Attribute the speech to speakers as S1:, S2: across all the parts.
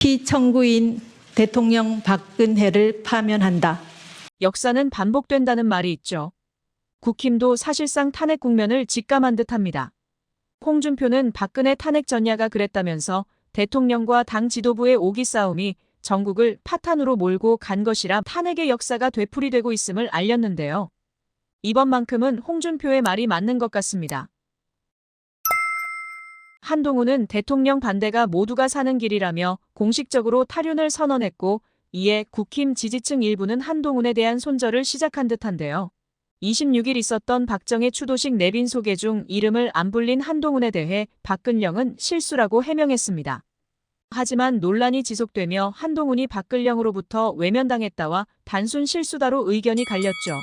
S1: 피청구인 대통령 박근혜를 파면한다.
S2: 역사는 반복된다는 말이 있죠. 국힘도 사실상 탄핵 국면을 직감한 듯합니다. 홍준표는 박근혜 탄핵 전야가 그랬다면서 대통령과 당 지도부의 오기 싸움이 전국을 파탄으로 몰고 간 것이라 탄핵의 역사가 되풀이되고 있음을 알렸는데요. 이번만큼은 홍준표의 말이 맞는 것 같습니다. 한동훈은 대통령 반대가 모두가 사는 길이라며 공식적으로 탈윤을 선언했고, 이에 국힘 지지층 일부는 한동훈에 대한 손절을 시작한 듯한데요. 26일 있었던 박정희 추도식 내빈 소개 중 이름을 안 불린 한동훈에 대해 박근령은 실수라고 해명했습니다. 하지만 논란이 지속되며 한동훈이 박근령으로부터 외면당했다와 단순 실수다로 의견이 갈렸죠.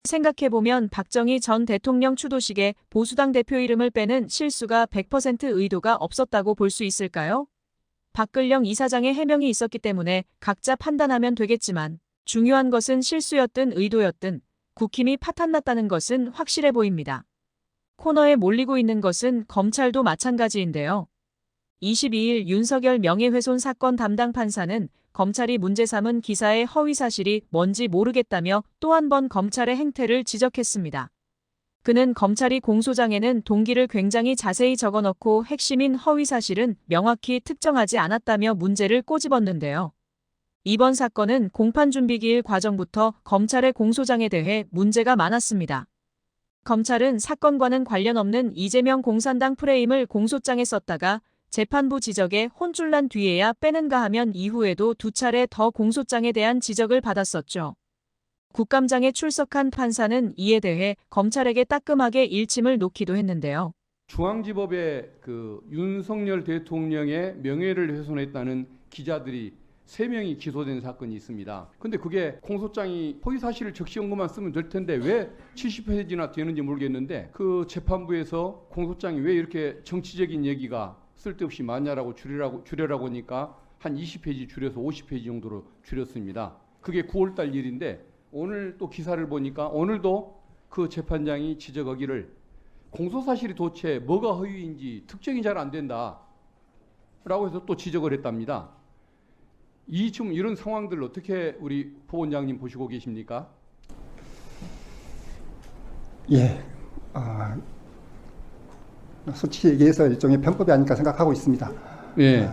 S2: 생각해보면 박정희 전 대통령 추도식에 보수당 대표 이름을 빼는 실수가 100% 의도가 없었다고 볼 수 있을까요? 박근령 이사장의 해명이 있었기 때문에 각자 판단하면 되겠지만 중요한 것은 실수였든 의도였든 국힘이 파탄났다는 것은 확실해 보입니다. 코너에 몰리고 있는 것은 검찰도 마찬가지인데요. 22일 윤석열 명예훼손 사건 담당 판사는 검찰이 문제 삼은 기사의 허위 사실이 뭔지 모르겠다며 또 한 번 검찰의 행태를 지적했습니다. 그는 검찰이 공소장에는 동기를 굉장히 자세히 적어넣고 핵심인 허위 사실은 명확히 특정하지 않았다며 문제를 꼬집었는데요. 이번 사건은 공판 준비 기일 과정부터 검찰의 공소장에 대해 문제가 많았습니다. 검찰은 사건과는 관련 없는 이재명 공산당 프레임을 공소장에 썼다가 재판부 지적에 혼쭐 난 뒤에야 빼는가 하면 이후에도 2차례 더 공소장에 대한 지적을 받았었죠. 국감장에 출석한 판사는 이에 대해 검찰에게 따끔하게 일침을 놓기도 했는데요.
S3: 중앙지법에 윤석열 대통령의 명예를 훼손했다는 기자들이 3명이 기소된 사건이 있습니다. 근데 그게 공소장이 허위 사실을 적시한 것만 쓰면 될 텐데 왜 70페이지나 되는지 모르겠는데 그 재판부에서 공소장이 왜 이렇게 정치적인 얘기가 쓸데없이 많냐라고 줄여라고 하니까 한 20페이지 줄여서 50페이지 정도로 줄였습니다. 그게 9월달 일인데 오늘 또 기사를 보니까 오늘도 그 재판장이 지적하기를 공소사실이 도대체 뭐가 허위인지 특정이 잘 안 된다 라고 해서 또 지적을 했답니다. 지금 이런 상황들 어떻게 우리 포원장님 보시고 계십니까?
S4: 예, 솔직히 얘기해서 일종의 편법이 아닐까 생각하고 있습니다.
S3: 예.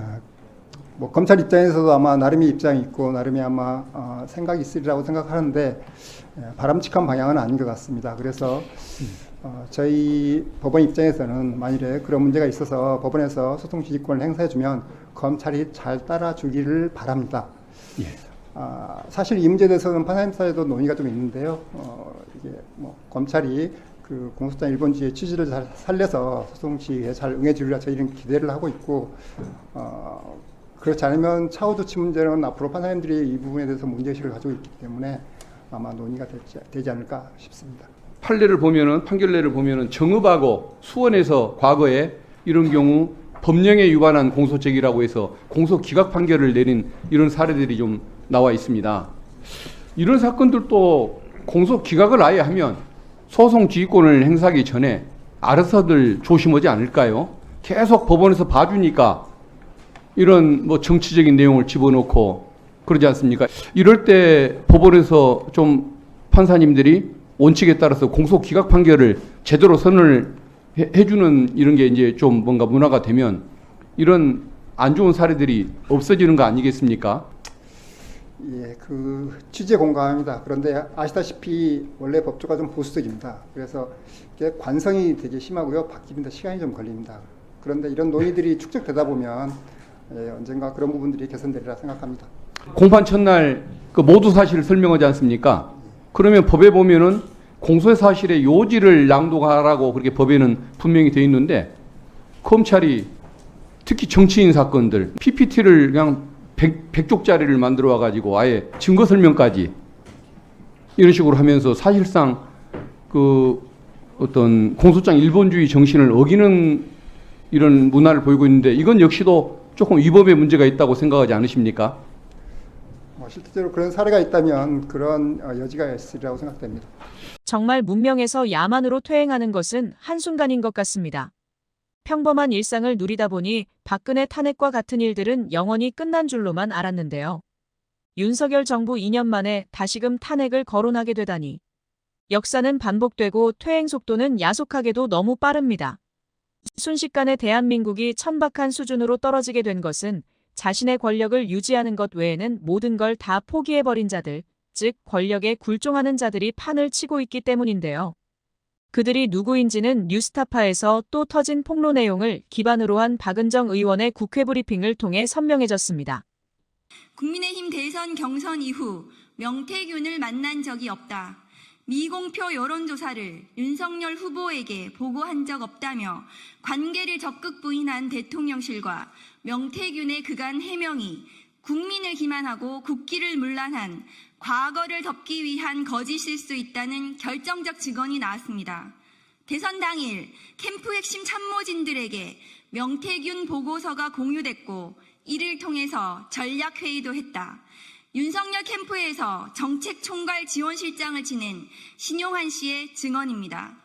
S4: 뭐 검찰 입장에서도 아마 나름의 입장이 있고 나름의 아마 생각이 있으리라고 생각하는데 바람직한 방향은 아닌 것 같습니다. 그래서 저희 법원 입장에서는 만일에 그런 문제가 있어서 법원에서 소송 지휘권을 행사해주면 검찰이 잘 따라주기를 바랍니다.
S3: 예.
S4: 사실 이 문제에 대해서는 판사님 사이에도 논의가 좀 있는데요. 이게 뭐 검찰이 그 공소장 일본지의 취지를 잘 살려서 소송 지휘에 잘 응해주리라 저희는 기대를 하고 있고, 그렇지 않으면 차후조치 문제는 앞으로 판사님들이 이 부분에 대해서 문제의식을 가지고 있기 때문에 아마 논의가 되지 않을까 싶습니다.
S3: 판례를 보면은 판결례를 보면은 정읍하고 수원에서 과거에 이런 경우 법령에 위반한 공소책이라고 해서 공소 기각 판결을 내린 이런 사례들이 좀 나와 있습니다. 이런 사건들도 공소 기각을 아예 하면 소송 지휘권을 행사하기 전에 알아서들 조심하지 않을까요? 계속 법원에서 봐주니까 이런 뭐 정치적인 내용을 집어넣고 그러지 않습니까? 이럴 때 법원에서 좀 판사님들이 원칙에 따라서 공소 기각 판결을 제대로 선언을 해주는 이런 게 이제 좀 뭔가 문화가 되면 이런 안 좋은 사례들이 없어지는 거 아니겠습니까?
S4: 예, 그 취지에 공감합니다. 그런데 아시다시피 원래 법조가 좀 보수적입니다. 그래서 이게 관성이 되게 심하고요. 바뀌는데 시간이 좀 걸립니다. 그런데 이런 논의들이 축적되다 보면 언젠가 그런 부분들이 개선되리라 생각합니다.
S3: 공판 첫날 그 모두 사실을 설명하지 않습니까? 그러면 법에 보면은 공소 사실의 요지를 낭독하라고 그렇게 법에는 분명히 되어 있는데 검찰이 특히 정치인 사건들 PPT를 그냥 100쪽짜리를 만들어 와가지고 아예 증거 설명까지 이런 식으로 하면서 사실상 그 어떤 공소장 일본주의 정신을 어기는 이런 문화를 보이고 있는데 이건 역시도 조금 위법의 문제가 있다고 생각하지 않으십니까?
S4: 실제로 그런 사례가 있다면 그런 여지가 있으리라고 생각됩니다.
S2: 정말 문명에서 야만으로 퇴행하는 것은 한순간인 것 같습니다. 평범한 일상을 누리다 보니 박근혜 탄핵과 같은 일들은 영원히 끝난 줄로만 알았는데요. 윤석열 정부 2년 만에 다시금 탄핵을 거론하게 되다니. 역사는 반복되고 퇴행 속도는 야속하게도 너무 빠릅니다. 순식간에 대한민국이 천박한 수준으로 떨어지게 된 것은 자신의 권력을 유지하는 것 외에는 모든 걸 다 포기해버린 자들, 즉 권력에 굴종하는 자들이 판을 치고 있기 때문인데요. 그들이 누구인지는 뉴스타파에서 또 터진 폭로 내용을 기반으로 한 박은정 의원의 국회 브리핑을 통해 선명해졌습니다.
S5: 국민의힘 대선 경선 이후 명태균을 만난 적이 없다. 미공표 여론조사를 윤석열 후보에게 보고한 적 없다며 관계를 적극 부인한 대통령실과 명태균의 그간 해명이 국민을 기만하고 국기를 문란한 과거를 덮기 위한 거짓일 수 있다는 결정적 증언이 나왔습니다. 대선 당일 캠프 핵심 참모진들에게 명태균 보고서가 공유됐고 이를 통해서 전략회의도 했다. 윤석열 캠프에서 정책총괄 지원실장을 지낸 신용환 씨의 증언입니다.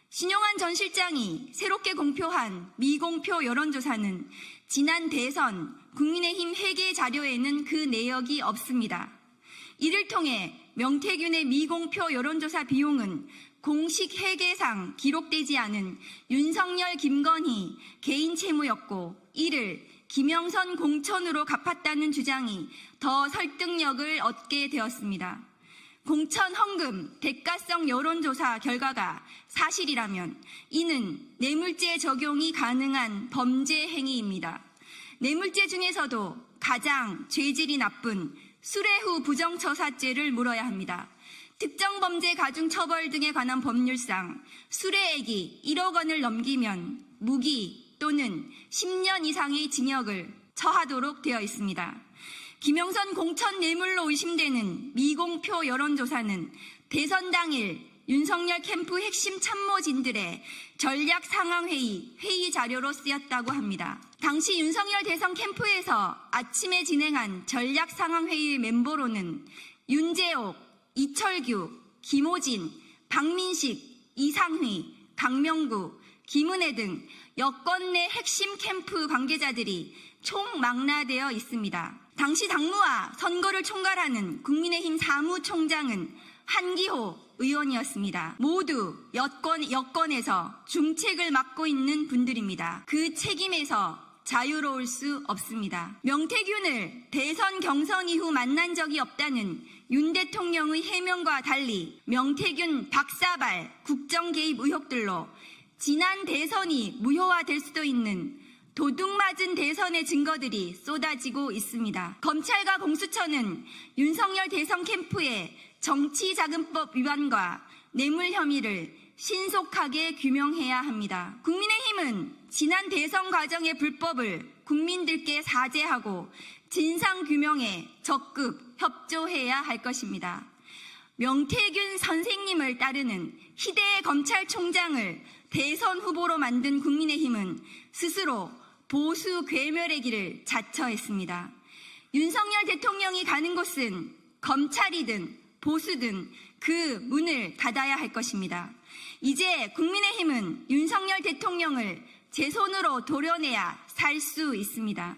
S5: 신용환 전 실장이 새롭게 공표한 미공표 여론조사는 지난 대선 국민의힘 회계 자료에는 그 내역이 없습니다. 이를 통해 명태균의 미공표 여론조사 비용은 공식 회계상 기록되지 않은 윤석열, 김건희 개인 채무였고 이를 김영선 공천으로 갚았다는 주장이 더 설득력을 얻게 되었습니다. 공천 헌금 대가성 여론조사 결과가 사실이라면 이는 뇌물죄 적용이 가능한 범죄 행위입니다. 뇌물죄 중에서도 가장 죄질이 나쁜 수뢰후 부정처사죄를 물어야 합니다. 특정 범죄 가중 처벌 등에 관한 법률상 수뢰액이 1억 원을 넘기면 무기 또는 10년 이상의 징역을 처하도록 되어 있습니다. 김영선 공천 뇌물로 의심되는 미공표 여론조사는 대선 당일 윤석열 캠프 핵심 참모진들의 전략 상황회의 회의 자료로 쓰였다고 합니다. 당시 윤석열 대선 캠프에서 아침에 진행한 전략 상황회의 멤버로는 윤재옥, 이철규, 김호진, 박민식, 이상휘, 강명구, 김은혜 등 여권 내 핵심 캠프 관계자들이 총망라되어 있습니다. 당시 당무와 선거를 총괄하는 국민의힘 사무총장은 한기호 의원이었습니다. 모두 여권에서 중책을 맡고 있는 분들입니다. 그 책임에서 자유로울 수 없습니다. 명태균을 대선 경선 이후 만난 적이 없다는 윤 대통령의 해명과 달리 명태균 박사발 국정 개입 의혹들로 지난 대선이 무효화될 수도 있는 도둑맞은 대선의 증거들이 쏟아지고 있습니다. 검찰과 공수처는 윤석열 대선 캠프의 정치자금법 위반과 뇌물 혐의를 신속하게 규명해야 합니다. 국민의힘은 지난 대선 과정의 불법을 국민들께 사죄하고 진상규명에 적극 협조해야 할 것입니다. 명태균 선생님을 따르는 희대의 검찰총장을 대선 후보로 만든 국민의힘은 스스로 보수 괴멸의 길을 자처했습니다. 윤석열 대통령이 가는 곳은 검찰이든 보수든 그 문을 닫아야 할 것입니다. 이제 국민의힘은 윤석열 대통령을 제 손으로 도려내야 살 수 있습니다.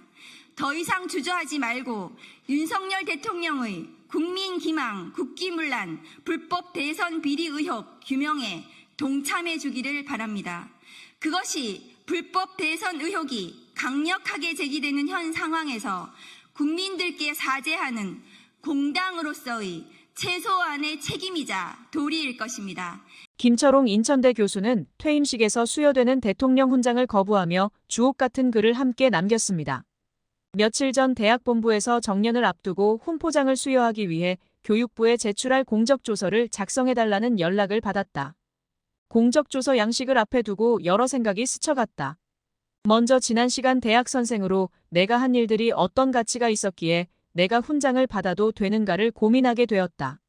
S5: 더 이상 주저하지 말고 윤석열 대통령의 국민 기망, 국기문란, 불법 대선 비리 의혹 규명에 동참해 주기를 바랍니다. 그것이 불법 대선 의혹이 강력하게 제기되는 현 상황에서 국민들께 사죄하는 공당으로서의 최소한의 책임이자 도리일 것입니다.
S2: 김철옹 인천대 교수는 퇴임식에서 수여되는 대통령 훈장을 거부하며 주옥 같은 글을 함께 남겼습니다. 며칠 전 대학본부에서 정년을 앞두고 훈포장을 수여하기 위해 교육부에 제출할 공적조서를 작성해달라는 연락을 받았다. 공적조서 양식을 앞에 두고 여러 생각이 스쳐갔다. 먼저 지난 시간 대학 선생으로 내가 한 일들이 어떤 가치가 있었기에 내가 훈장을 받아도 되는가를 고민하게 되었다.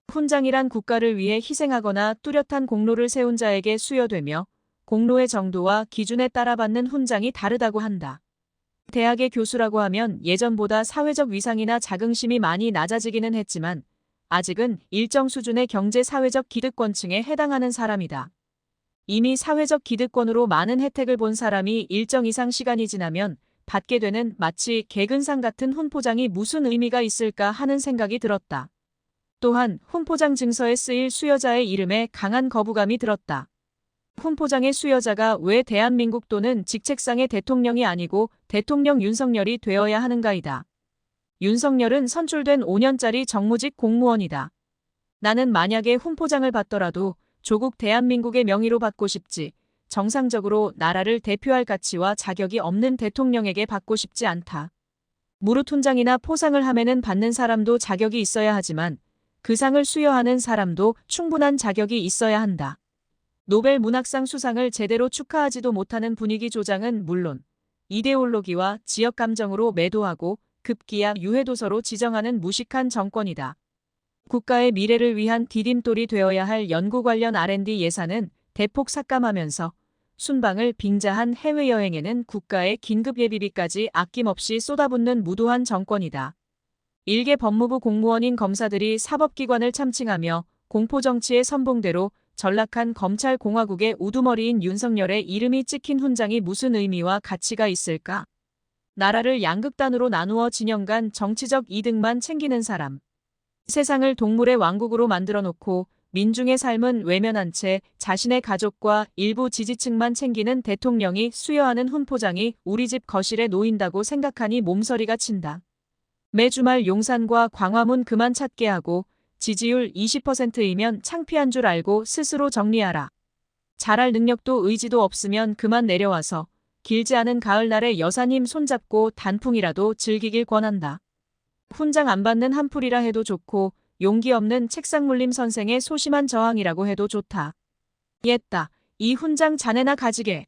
S2: 훈장이란 국가를 위해 희생하거나 뚜렷한 공로를 세운 자에게 수여되며 공로의 정도와 기준에 따라 받는 훈장이 다르다고 한다. 대학의 교수라고 하면 예전보다 사회적 위상이나 자긍심이 많이 낮아지기는 했지만 아직은 일정 수준의 경제 사회적 기득권층에 해당하는 사람이다. 이미 사회적 기득권으로 많은 혜택을 본 사람이 일정 이상 시간이 지나면 받게 되는 마치 개근상 같은 훈포장이 무슨 의미가 있을까 하는 생각이 들었다. 또한 훈포장 증서에 쓰일 수여자의 이름에 강한 거부감이 들었다. 훈포장의 수여자가 왜 대한민국 또는 직책상의 대통령이 아니고 대통령 윤석열이 되어야 하는가이다. 윤석열은 선출된 5년짜리 정무직 공무원이다. 나는 만약에 훈포장을 받더라도 조국 대한민국의 명의로 받고 싶지, 정상적으로 나라를 대표할 가치와 자격이 없는 대통령에게 받고 싶지 않다. 무릇 훈장이나 포상을 하면은 받는 사람도 자격이 있어야 하지만 그 상을 수여하는 사람도 충분한 자격이 있어야 한다. 노벨 문학상 수상을 제대로 축하하지도 못하는 분위기 조장은 물론 이데올로기와 지역 감정으로 매도하고 급기야 유해도서로 지정하는 무식한 정권이다. 국가의 미래를 위한 디딤돌이 되어야 할 연구 관련 R&D 예산은 대폭 삭감하면서 순방을 빙자한 해외여행에는 국가의 긴급 예비비까지 아낌없이 쏟아붓는 무도한 정권이다. 일개 법무부 공무원인 검사들이 사법기관을 참칭하며 공포정치의 선봉대로 전락한 검찰공화국의 우두머리인 윤석열의 이름이 찍힌 훈장이 무슨 의미와 가치가 있을까? 나라를 양극단으로 나누어 진영간 정치적 이득만 챙기는 사람. 세상을 동물의 왕국으로 만들어 놓고 민중의 삶은 외면한 채 자신의 가족과 일부 지지층만 챙기는 대통령이 수여하는 훈포장이 우리 집 거실에 놓인다고 생각하니 몸서리가 친다. 매 주말 용산과 광화문 그만 찾게 하고 지지율 20%이면 창피한 줄 알고 스스로 정리하라. 잘할 능력도 의지도 없으면 그만 내려와서 길지 않은 가을날에 여사님 손잡고 단풍이라도 즐기길 권한다. 훈장 안 받는 한풀이라 해도 좋고 용기 없는 책상물림 선생의 소심한 저항이라고 해도 좋다. 옛다. 이 훈장 자네나 가지게.